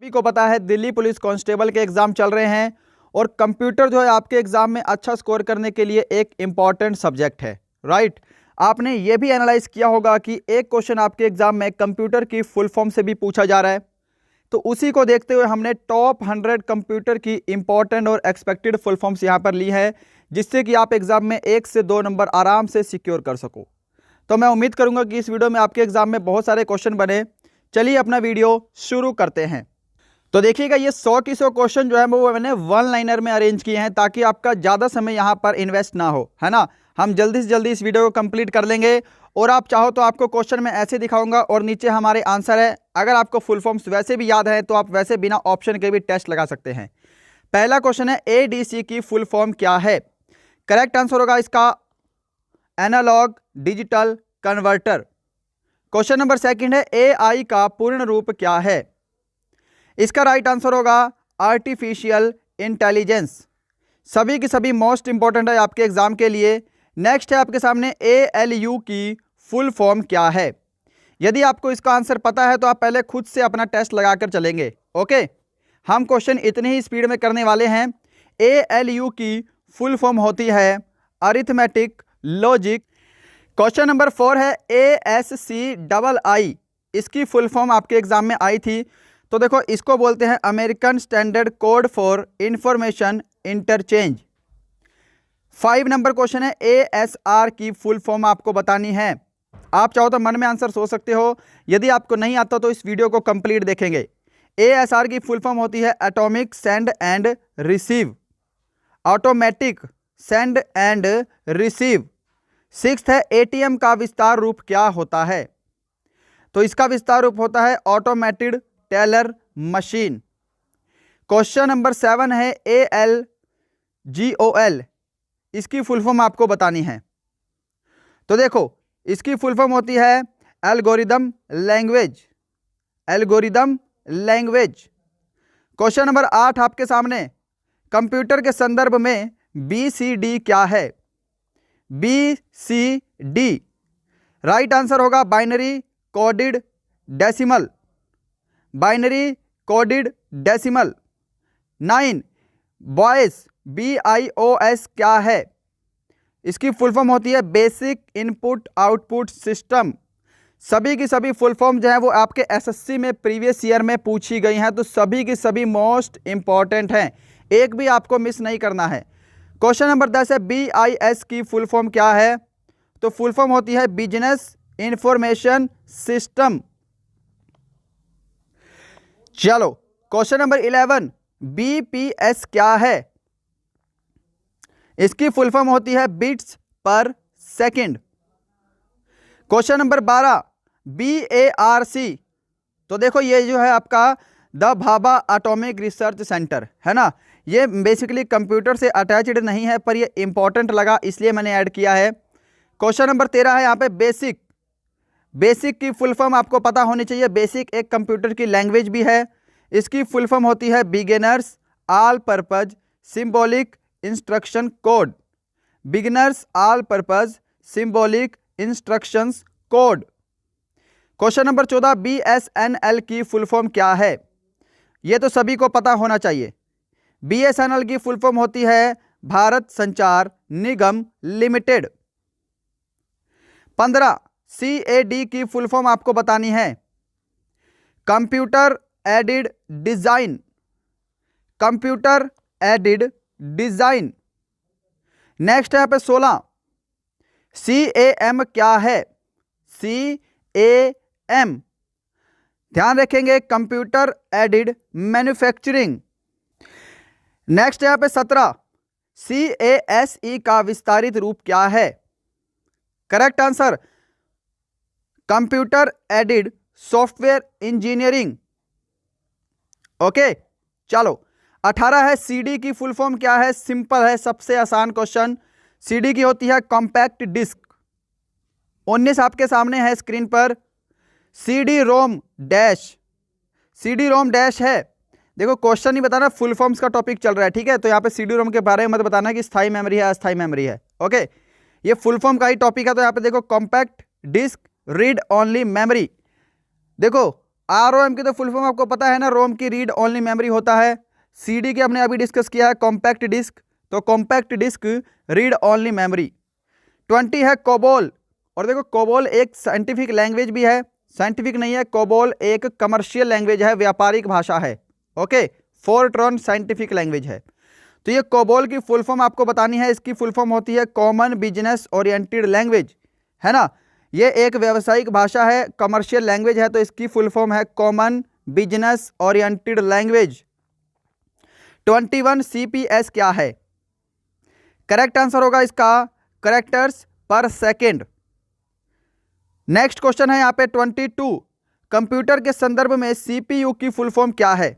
सभी को पता है दिल्ली पुलिस कांस्टेबल के एग्जाम चल रहे हैं और कंप्यूटर जो है आपके एग्जाम में अच्छा स्कोर करने के लिए एक इंपॉर्टेंट सब्जेक्ट है, राइट। आपने ये भी एनालाइज किया होगा कि एक क्वेश्चन आपके एग्जाम में कंप्यूटर की फुल फॉर्म से भी पूछा जा रहा है, तो उसी को देखते हुए हमने टॉप 100 कंप्यूटर की इंपॉर्टेंट और एक्सपेक्टेड फुल फॉर्म्स यहाँ पर ली है, जिससे कि आप एग्जाम में 1 से 2 नंबर आराम से सिक्योर कर सको। तो मैं उम्मीद करूंगा कि इस वीडियो में आपके एग्जाम में बहुत सारे क्वेश्चन बने। चलिए अपना वीडियो शुरू करते हैं। तो देखिएगा, ये 100 की 100 क्वेश्चन जो है वो मैंने वन लाइनर में अरेंज किए हैं ताकि आपका ज़्यादा समय यहाँ पर इन्वेस्ट ना हो, है ना। हम जल्दी से जल्दी इस वीडियो को कंप्लीट कर लेंगे और आप चाहो तो आपको क्वेश्चन में ऐसे दिखाऊंगा और नीचे हमारे आंसर है। अगर आपको फुल फॉर्म्स वैसे भी याद है तो आप वैसे बिना ऑप्शन के भी टेस्ट लगा सकते हैं। पहला क्वेश्चन है ADC की फुल फॉर्म क्या है। करेक्ट आंसर होगा इसका analogue digital converter. Question number second है AI का पूर्ण रूप क्या है। इसका राइट आंसर होगा आर्टिफिशियल इंटेलिजेंस। सभी की सभी मोस्ट इंपॉर्टेंट है आपके एग्जाम के लिए। नेक्स्ट है आपके सामने ALU की फुल फॉर्म क्या है। यदि आपको इसका आंसर पता है तो आप पहले खुद से अपना टेस्ट लगाकर चलेंगे, ओके। हम क्वेश्चन इतनी ही स्पीड में करने वाले हैं। ALU की फुल फॉर्म होती है अरिथमेटिक लॉजिक। क्वेश्चन नंबर 4 है ASCII। इसकी फुल फॉर्म आपके एग्जाम में आई थी, तो देखो इसको बोलते हैं American standard code for information interchange. 5 number question है ASR की फुल फॉर्म आपको बतानी है। आप चाहो तो मन में आंसर सोच सकते हो, यदि आपको नहीं आता तो इस वीडियो को कंप्लीट देखेंगे। ASR की फुल फॉर्म होती है atomic send and receive, automatic send and receive. 6th है ATM का विस्तार रूप क्या होता है। तो इसका विस्तार रूप होता है automated teller machine. Question number 7 है ALGOL। इसकी फुल फॉर्म आपको बतानी है। तो देखो इसकी फुल फॉर्म होती है algorithm language, algorithm language. Question number 8 आपके सामने कंप्यूटर के संदर्भ में BCD क्या है। BCD राइट आंसर होगा binary coded decimal, binary coded decimal. 9 BIOS BIOS क्या है। इसकी फुल फॉर्म होती है बेसिक इनपुट आउटपुट सिस्टम। सभी की सभी फुल फॉर्म जो है वो आपके SSC में प्रीवियस ईयर में पूछी गई हैं, तो सभी की सभी मोस्ट इंपॉर्टेंट हैं, एक भी आपको मिस नहीं करना है। क्वेश्चन नंबर 10 है BIS की फुल फॉर्म क्या है। तो फुल फॉर्म होती है बिजनेस इंफॉर्मेशन सिस्टम। चलो क्वेश्चन नंबर 11 BPS क्या है। इसकी फुल फॉर्म होती है बिट्स पर सेकंड। Question number 12 BARC। तो देखो ये जो है आपका the Bhabha atomic research centre है ना, ये बेसिकली कंप्यूटर से अटैच्ड नहीं है पर ये इंपॉर्टेंट लगा इसलिए मैंने ऐड किया है। क्वेश्चन नंबर 13 है यहाँ पे बेसिक। बेसिक की फुल फॉर्म आपको पता होनी चाहिए। बेसिक एक कंप्यूटर की लैंग्वेज भी है। इसकी फुल फॉर्म होती है beginners all purpose symbolic instruction code, beginners all purpose symbolic instructions code. Question number 14 BSNL की फुल फॉर्म क्या है। ये तो सभी को पता होना चाहिए। BSNL की फुल फॉर्म होती है भारत संचार निगम लिमिटेड। 15 CAD की फुल फॉर्म आपको बतानी है computer aided design, computer aided design. Next है पे 16 CAM क्या है। CAM ध्यान रखेंगे कंप्यूटर एडेड मैन्युफैक्चरिंग। नेक्स्ट है पे 17 CASE का विस्तारित रूप क्या है। Correct answer computer aided software engineering, okay. चलो 18 है CD की फुल फॉर्म क्या है। सिंपल है, सबसे आसान क्वेश्चन। CD की होती है कॉम्पैक्ट डिस्क। 19 आपके सामने है स्क्रीन पर CD-ROM डैश। CD-ROM डैश है, देखो क्वेश्चन नहीं बताना, फुल फॉर्म्स का टॉपिक चल रहा है, ठीक है। तो यहाँ पे CD-ROM के बारे में मत बताना कि स्थायी मेमोरी है अस्थायी मेमोरी है, ओके। ये फुल फॉर्म का ही टॉपिक है। तो यहाँ पे देखो compact disc read only memory. देखो ROM की तो फुल फॉर्म आपको पता है ना, रोम की रीड ओनली मेमोरी होता है। CD के हमने अभी डिस्कस किया है कॉम्पैक्ट डिस्क, तो compact disc read only memory. 20 है कोबोल, और देखो कोबोल एक साइंटिफिक लैंग्वेज भी है, साइंटिफिक नहीं है, कोबोल एक कमर्शियल लैंग्वेज है, व्यापारिक भाषा है। ओके, फोरट्रॉन साइंटिफिक लैंग्वेज है। तो ये कोबोल की फुल फॉर्म आपको बतानी है, इसकी फुल फॉर्म होती है कॉमन बिजनेस ओरिएंटेड लैंग्वेज, है ना। ये एक व्यावसायिक भाषा है, कमर्शियल लैंग्वेज है, तो इसकी फुल फॉर्म है common business oriented language. 21 CPS क्या है? करेक्ट आंसर होगा इसका कैरेक्टर्स पर सेकेंड। नेक्स्ट क्वेश्चन है यहाँ पे 22, कंप्यूटर के संदर्भ में CPU की फुल फॉर्म क्या है?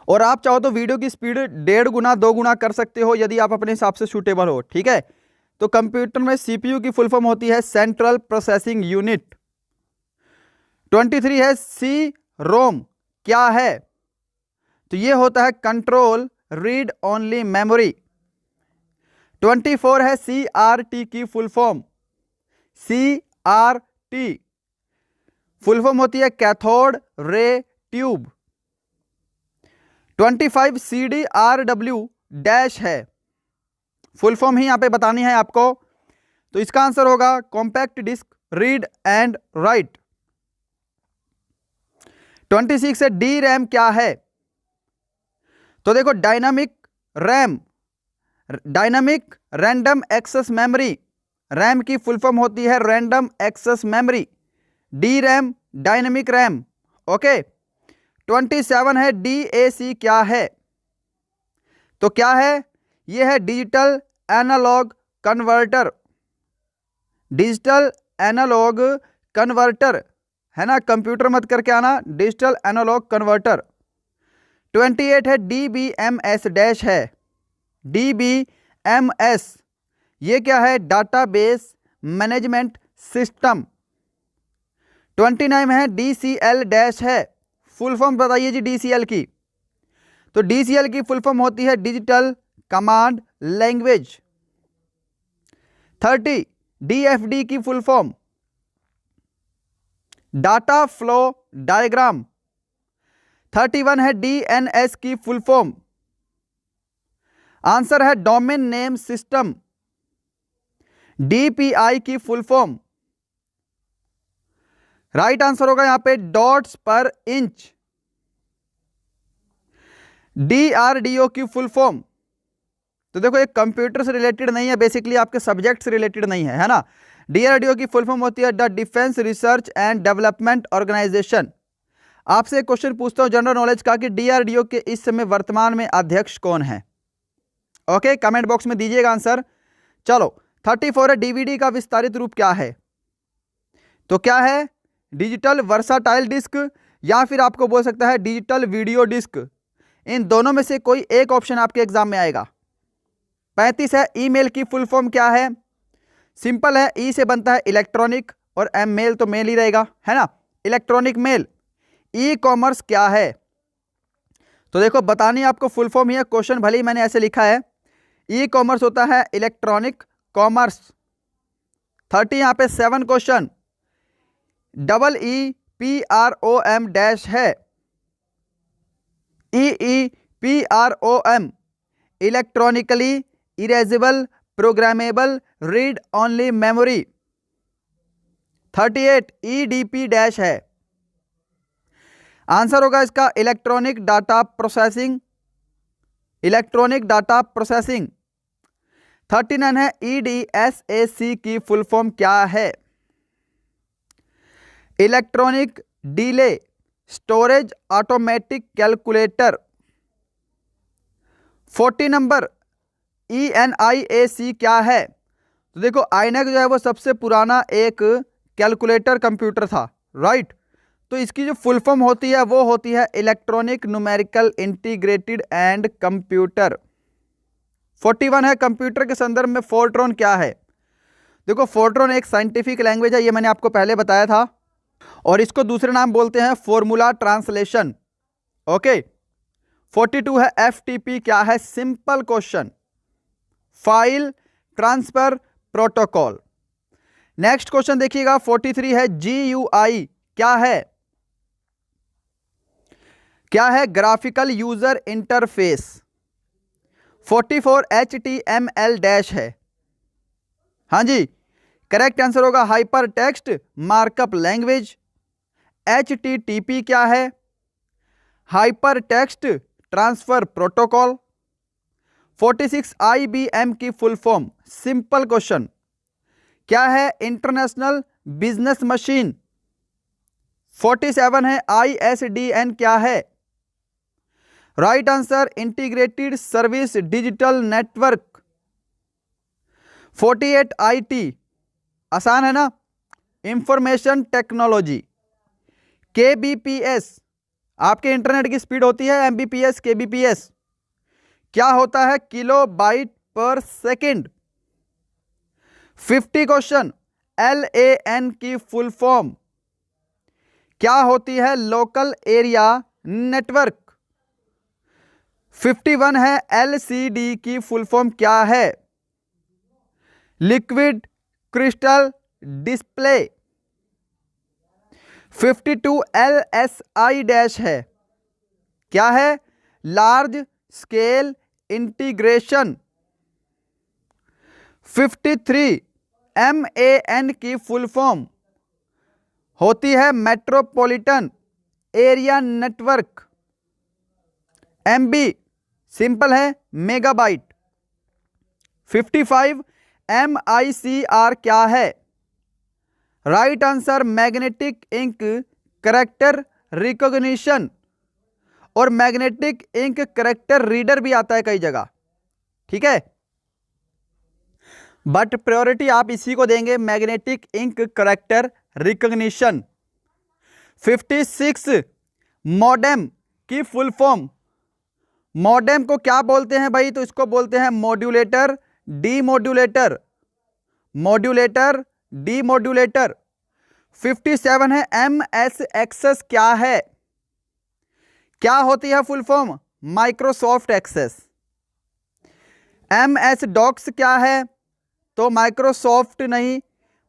और आप चाहो तो वीडियो की स्पीड 1.5 गुना 2 गुना कर सकते हो, यदि आप अपने हिसाब से सूटेबल हो, ठीक है। तो कंप्यूटर में CPU की फुल फॉर्म होती है सेंट्रल प्रोसेसिंग यूनिट। 23 है CROM क्या है? तो ये होता है कंट्रोल रीड ओनली मेमोरी। 24 है CRT की full form. CRT full form होती है cathode ray tube. 25 CDRW dash है, फुल फॉर्म ही यहां पे बतानी है आपको, तो इसका आंसर होगा compact disc read and write. 26 है DRAM क्या है? तो देखो dynamic RAM, dynamic random access memory, RAM की फुल फॉर्म होती है random access memory, DRAM dynamic RAM. Okay, 27 है DAC क्या है? तो क्या है? यह है digital analogue converter, digital analogue converter, है ना, कंप्यूटर मत करके आना, डिजिटल एनालॉग कन्वर्टर। 28 है DBMS डैश है। DBMS ये क्या है? Database management system. 29 है DCL डैश है, फुल फॉर्म बताइए जी DCL की। तो DCL की फुल फॉर्म होती है डिजिटल कमांड लैंग्वेज। 30 DFD की full form data flow diagram. 31 है DNS की फुल फॉर्म, आंसर है डोमेन नेम सिस्टम। DPI की फुल फॉर्म, राइट आंसर होगा यहां पे डॉट्स पर इंच। DRDO की फुल फॉर्म, तो देखो ये कंप्यूटर से रिलेटेड नहीं है, बेसिकली आपके सब्जेक्ट से रिलेटेड नहीं है, है ना। DRDO की फुल फॉर्म होती है the defence research and development organisation. आपसे क्वेश्चन पूछता हूं जनरल नॉलेज का कि DRDO के इस समय वर्तमान में अध्यक्ष कौन है? ओके, कमेंट बॉक्स में दीजिएगा आंसर। चलो 34 है DVD का विस्तारित रूप क्या है? तो क्या है? डिजिटल वर्साटाइल डिस्क, या फिर आपको बोल सकता है डिजिटल वीडियो डिस्क। इन दोनों में से कोई एक ऑप्शन आपके एग्जाम में आएगा। 35 है ईमेल की फुल फॉर्म क्या है? सिंपल है, ई से बनता है इलेक्ट्रॉनिक और एम मेल तो मेल ही रहेगा, है ना, इलेक्ट्रॉनिक मेल। ई कॉमर्स क्या है? तो देखो बतानी आपको फुल फॉर्म ही है, क्वेश्चन भले ही मैंने ऐसे लिखा है। ई कॉमर्स होता है इलेक्ट्रॉनिक कॉमर्स। 30 यहां पे 7 क्वेश्चन, EEPROM डैश है। EEPROM electronically erasable programmable read only memory. 38 EDP dash है, आंसर होगा इसका electronic data processing, electronic data processing. 39 है EDSAC की फुल फॉर्म क्या है? Electronic delay storage automatic calculator. 40 number ENIAC क्या है? तो देखो आईनैक जो है वो सबसे पुराना एक कैलकुलेटर कंप्यूटर था, राइट। तो इसकी जो फुल फॉर्म होती है वो होती है electronic numerical integrated and computer. 41 है कंप्यूटर के संदर्भ में फोर्ट्रॉन क्या है? देखो फोर्ट्रॉन एक साइंटिफिक लैंग्वेज है, ये मैंने आपको पहले बताया था, और इसको दूसरे नाम बोलते हैं फॉर्मूला ट्रांसलेशन। ओके। 42 है FTP क्या है? Simple question, file transfer protocol. Next question देखिएगा 43 है GUI क्या है? क्या है graphical user interface. 44 HTML dash है। हाँ जी, करेक्ट आंसर होगा hyper text markup language. HTTP क्या है? Hyper text transfer protocol. 46 IBM की फुल फॉर्म, सिंपल क्वेश्चन, क्या है? International business machine. 47 है ISDN क्या है? Right answer integrated service digital network. 48 IT, आसान है ना, इंफॉर्मेशन टेक्नोलॉजी। KBPS आपके इंटरनेट की स्पीड होती है, MBPS KBPS क्या होता है? किलो बाइट पर सेकेंड। 50 क्वेश्चन, LAN की फुल फॉर्म क्या होती है? Local area network. 51 है LCD की फुल फॉर्म क्या है? Liquid crystal display. 52 LSI dash है, क्या है? Large scale integration. 53 MAN की फुल फॉर्म होती है metropolitan area network. MB simple है मेगाबाइट। 55 MICR क्या है? Right answer magnetic ink character recognition, और मैग्नेटिक इंक कैरेक्टर रीडर भी आता है कई जगह, ठीक है, बट प्रायोरिटी आप इसी को देंगे, magnetic ink character recognition. 56 modem की फुल फॉर्म, मॉडेम को क्या बोलते हैं भाई? तो इसको बोलते हैं मॉड्यूलेटर डीमॉड्यूलेटर, मॉड्यूलेटर डीमॉड्यूलेटर। 57 है MS एक्सेस क्या है? क्या होती है full form? Microsoft access. MS docs क्या है? तो माइक्रोसॉफ्ट नहीं,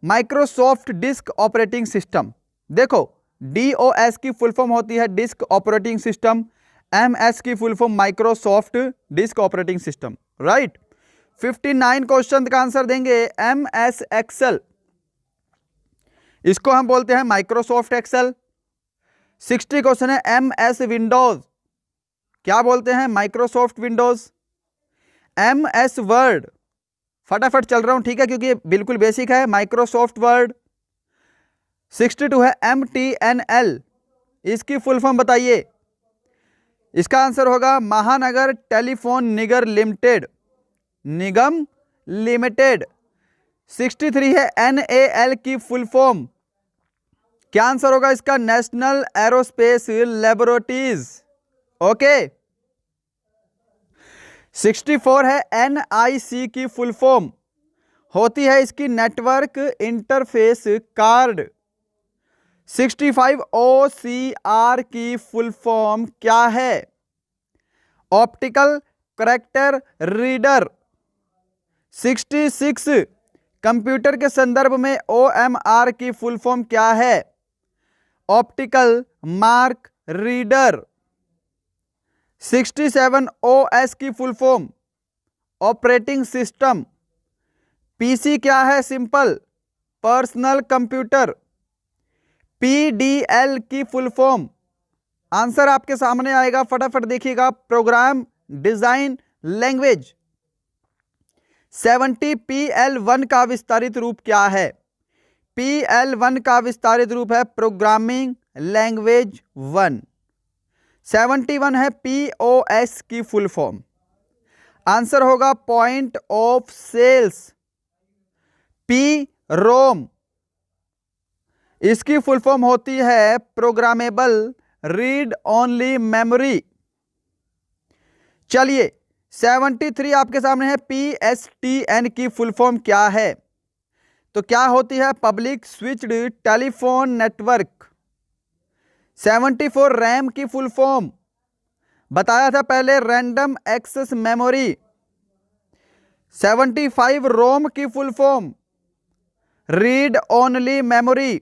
माइक्रोसॉफ्ट डिस्क ऑपरेटिंग सिस्टम। देखो DOS की फुल फॉर्म होती है डिस्क ऑपरेटिंग सिस्टम, MS की full form Microsoft disk operating system, right. 59 question का आंसर देंगे MS एक्सेल, इसको हम बोलते हैं माइक्रोसॉफ्ट एक्सेल। 60 क्वेश्चन है MS विंडोज, क्या बोलते हैं? Microsoft Windows. MS वर्ड, फटाफट चल रहा हूं, ठीक है, क्योंकि ये बिल्कुल बेसिक है, माइक्रोसॉफ्ट वर्ड। 62 है MTNL, इसकी फुल फॉर्म बताइए। इसका आंसर होगा महानगर टेलीफोन निगर लिमिटेड, निगम लिमिटेड। 63 है NAL की फुल फॉर्म, क्या आंसर होगा इसका? National aerospace laboratories, okay. 64 है NIC की फुल फॉर्म, होती है इसकी नेटवर्क इंटरफेस कार्ड। 65 OCR की फुल फॉर्म क्या है? Optical character reader. 66 कंप्यूटर के संदर्भ में OMR की फुल फॉर्म क्या है? Optical mark reader. 67 OS की full form operating system. PC क्या है? Simple personal computer. PDL की फुल फॉर्म, आंसर आपके सामने आएगा, फटाफट देखिएगा, प्रोग्राम डिजाइन लैंग्वेज। 70 PL1 का विस्तारित रूप क्या है? PL1 का विस्तारित रूप है प्रोग्रामिंग लैंग्वेज 1। 71 है POS की फुल फॉर्म, आंसर होगा पॉइंट ऑफ सेल्स, PROM। इसकी फुल फॉर्म होती है प्रोग्रामेबल रीड ओनली मेमोरी। चलिए 73 आपके सामने है PSTN की फुल फॉर्म क्या है? तो क्या होती है? Public switched telephone network. 74 RAM की फुल फॉर्म, बताया था पहले, रैंडम एक्सेस मेमोरी। 75 रोम की full form, read only memory.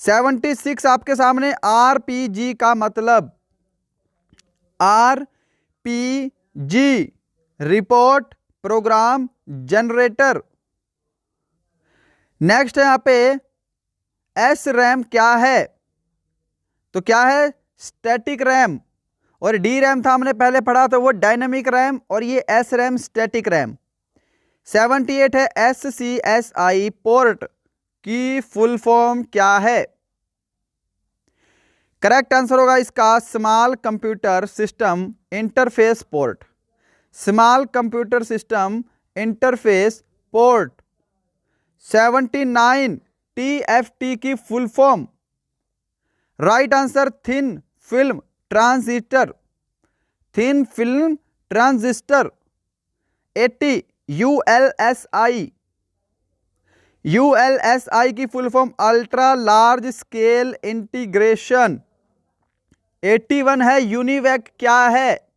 76 आपके सामने RPG का मतलब RPG report program generator. Next है यहां पे SRAM क्या है? तो क्या है? Static RAM. और DRAM था हमने पहले पढ़ा था वो डायनामिक रैम, और ये SRAM स्टैटिक रैम। 78 है SCSI पोर्ट की फुल फॉर्म क्या है? करेक्ट आंसर होगा इसका small computer system interface port. Small computer system interface port. 79 TFT की full form. Right answer thin film transistor. Thin film transistor. 80 ULSI। ULSI की full form ultra large scale integration. 81 है UNIVAC क्या है?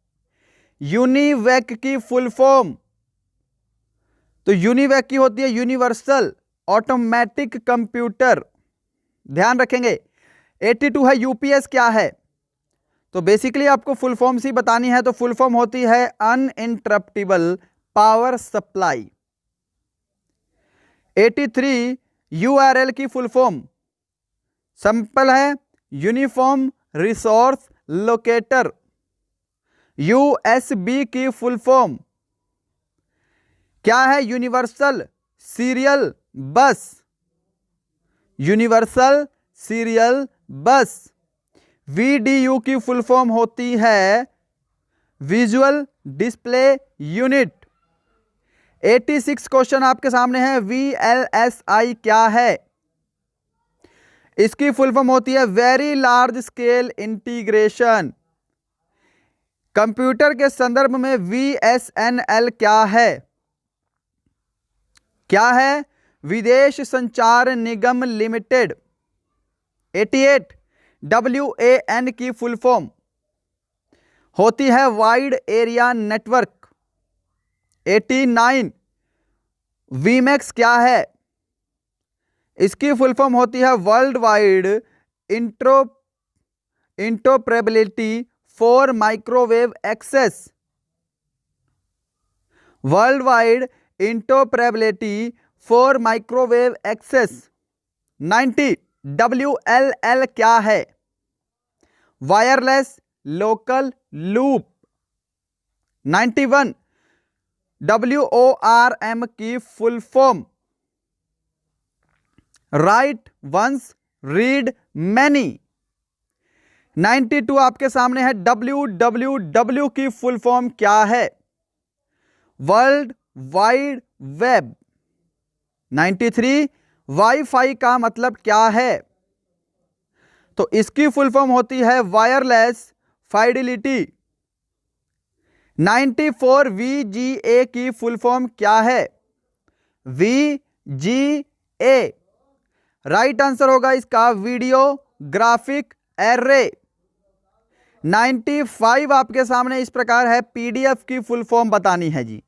UNIVAC की full form, तो UNIVAC की होती है यूनिवर्सल ऑटोमेटिक कंप्यूटर, ध्यान रखेंगे। 82 है यूपीएस क्या है? तो बेसिकली आपको फुल फॉर्म सी बतानी है, तो फुल फॉर्म होती है अनइंटरप्टिबल पावर सप्लाई। 83 यूआरएल की फुल फॉर्म सिंपल है यूनिफॉर्म रिसोर्स लोकेटर। यूएसबी की फुल फॉर्म क्या है? यूनिवर्सल सीरियल बस। यूनिवर्सल सीरियल बस। वीडीयू की फुल फॉर्म होती है विजुअल डिस्प्ले यूनिट। 86 क्वेश्चन आपके सामने है वीएलएसआई क्या है? इसकी फुल फॉर्म होती है very large scale integration. Computer के संदर्भ में वीएसएनएल क्या है? क्या है? विदेश संचार निगम लिमिटेड। 88 WAN की फुल फॉर्म होती है वाइड एरिया नेटवर्क। 89 वीमैक्स क्या है? इसकी फुल फॉर्म होती है world wide interoperability for microwave access. World wide interoperability for microwave access. 90 WLL क्या है? Wireless local loop. 91 WORM की full form write once read many. 92 आपके सामने है WWW की फुल फॉर्म क्या है? World wide web. 93 वाईफाई का मतलब क्या है? तो इसकी फुल फॉर्म होती है वायरलेस फाइडिलिटी। 94 VGA की फुल फॉर्म क्या है? VGA राइट आंसर होगा इसका वीडियो ग्राफिक एरे। 95 आपके सामने इस प्रकार है पीडीएफ की फुल फॉर्म बतानी है जी।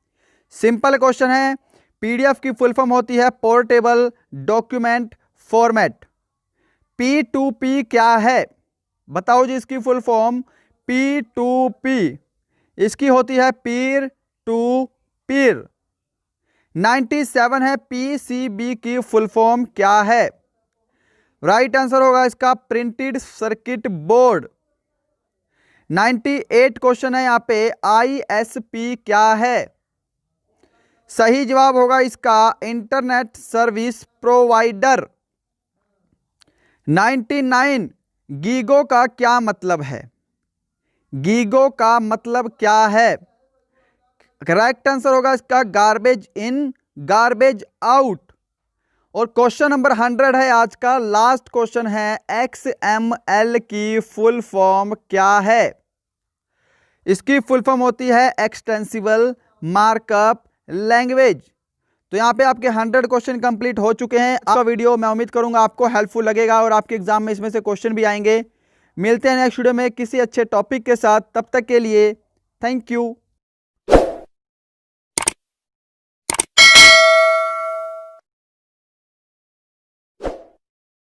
सिंपल क्वेश्चन है। पीडीएफ की फुल फॉर्म होती है पोर्टेबल डॉक्यूमेंट फॉर्मेट। P2P क्या है? बताओ जी इसकी फुल फॉर्म। P2P इसकी होती है पीर टू पीर। 97 है PCB की फुल फॉर्म क्या है? राइट आंसर होगा इसका प्रिंटेड सर्किट बोर्ड। 98 क्वेश्चन है यहां पे ISP क्या है? सही जवाब होगा इसका इंटरनेट सर्विस प्रोवाइडर। 99 गीगो का क्या मतलब है? गीगो का मतलब क्या है? करेक्ट आंसर होगा इसका गार्बेज इन गार्बेज आउट। और क्वेश्चन नंबर 100 है आज का लास्ट क्वेश्चन है XML की फुल फॉर्म क्या है? इसकी फुल फॉर्म होती है एक्सटेंसिबल मार्कअप लैंग्वेज। तो यहाँ पे आपके 100 क्वेश्चन कंप्लीट हो चुके हैं। आपका वीडियो मैं उम्मीद करूंगा आपको हेल्पफुल लगेगा और आपके एग्जाम में इसमें से क्वेश्चन भी आएंगे। मिलते हैं नेक्स्ट वीडियो में किसी अच्छे टॉपिक के साथ। तब तक के लिए थैंक यू।